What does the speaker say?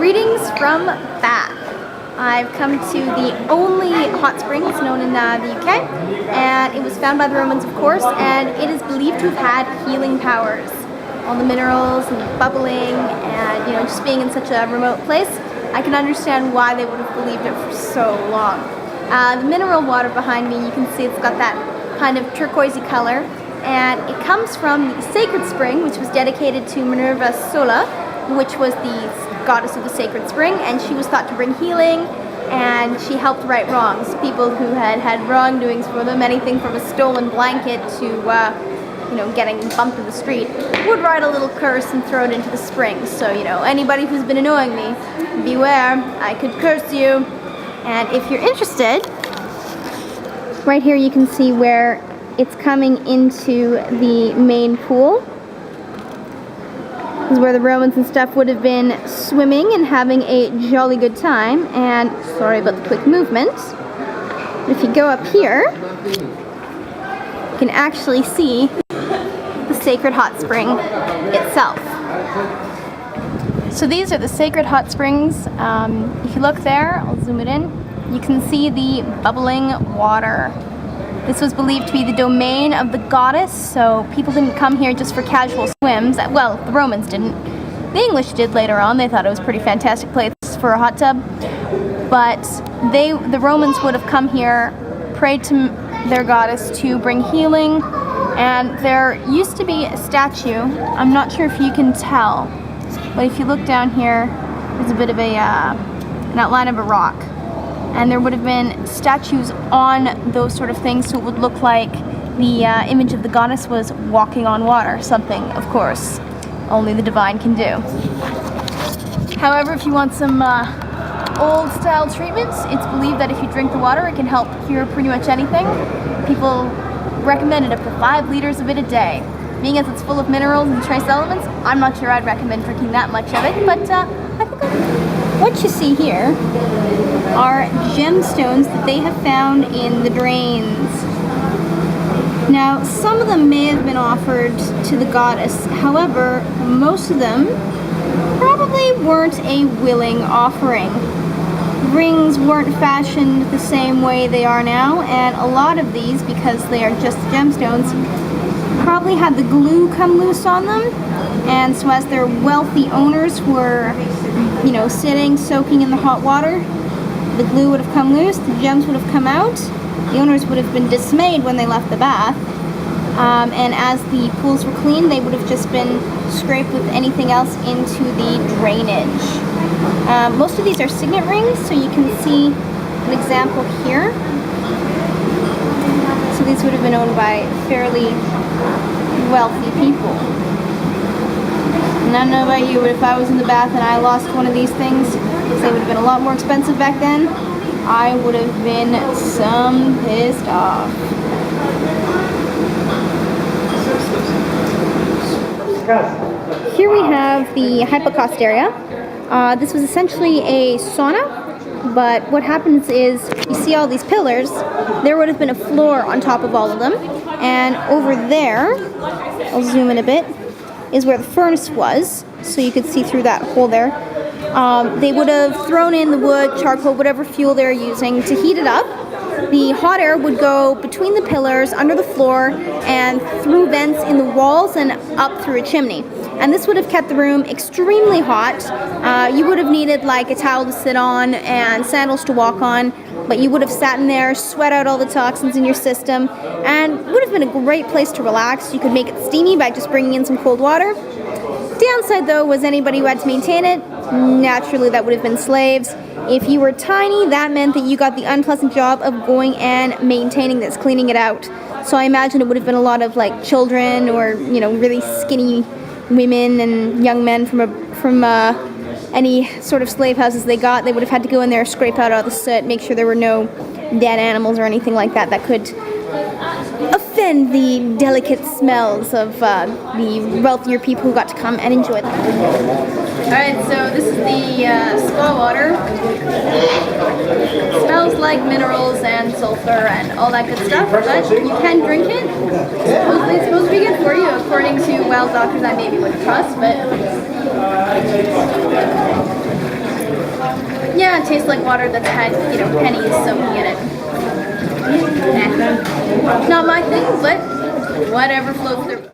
Greetings from Bath. I've come to the only hot springs known in the UK, and it was found by the Romans, of course, and it is believed to have had healing powers. All the minerals and the bubbling and, you know, just being in such a remote place, I can understand why they would have believed it for so long. The mineral water behind me, you can see it's got that kind of turquoisey color, and it comes from the sacred spring, which was dedicated to Minerva Sola, which was the goddess of the sacred spring, and she was thought to bring healing, and she helped right wrongs. People who had had wrongdoings for them, anything from a stolen blanket to, you know, getting bumped in the street, would write a little curse and throw it into the spring. So, you know, anybody who's been annoying me, beware, I could curse you. And if you're interested, right here you can see where it's coming into the main pool. This is where the Romans and stuff would have been swimming and having a jolly good time. And sorry about the quick movement. If you go up here, you can actually see the sacred hot spring itself. So these are the sacred hot springs. If you look there, I'll zoom it in, you can see the bubbling water. This was believed to be the domain of the goddess, so people didn't come here just for casual swims. Well, the Romans didn't. The English did later on. They thought it was a pretty fantastic place for a hot tub. But the Romans would have come here, prayed to their goddess to bring healing, and there used to be a statue. I'm not sure if you can tell, but if you look down here, there's a bit of an outline of a rock. And there would have been statues on those sort of things, so it would look like the image of the goddess was walking on water, something, of course, only the divine can do. However, if you want some old-style treatments, it's believed that if you drink the water, it can help cure pretty much anything. People recommend it up to 5 liters of it a day. Being as it's full of minerals and trace elements, I'm not sure I'd recommend drinking that much of it, but I think what you see here are gemstones that they have found in the drains. Now, some of them may have been offered to the goddess. However, most of them probably weren't a willing offering. Rings weren't fashioned the same way they are now, and a lot of these, because they are just gemstones, probably had the glue come loose on them, and so as their wealthy owners were, you know, sitting, soaking in the hot water, the glue would have come loose, the gems would have come out, the owners would have been dismayed when they left the bath, and as the pools were cleaned, they would have just been scraped with anything else into the drainage. Most of these are signet rings, so you can see an example here. So these would have been owned by fairly wealthy people. And I don't know about you, but if I was in the bath and I lost one of these things, because they would have been a lot more expensive back then, I would have been some pissed off. Here we have the hypocausteria. This was essentially a sauna, but what happens is, you see all these pillars, there would have been a floor on top of all of them, and over there, I'll zoom in a bit, is where the furnace was, so you could see through that hole there. They would have thrown in the wood, charcoal, whatever fuel they're using to heat it up. The hot air would go between the pillars, under the floor, and through vents in the walls and up through a chimney. And this would have kept the room extremely hot. You would have needed like a towel to sit on and sandals to walk on, but you would have sat in there, sweat out all the toxins in your system, and would have been a great place to relax. You could make it steamy by just bringing in some cold water. Downside, though, was anybody who had to maintain it. Naturally, that would have been slaves. If you were tiny, that meant that you got the unpleasant job of going and maintaining this, cleaning it out. So I imagine it would have been a lot of like children or, you know, really skinny women and young men from any sort of slave houses they got. They would have had to go in there, scrape out all the soot, make sure there were no dead animals or anything like that that could offend the delicate smells of the wealthier people who got to come and enjoy them. Alright, so this is the spa water. It smells like minerals and sulfur and all that good stuff, but you can drink it. Supposedly it's supposed to be good for you, according to, well, doctors I maybe wouldn't trust, but Yeah, it tastes like water that's had, you know, pennies soaking in it. Not my thing, but whatever floats their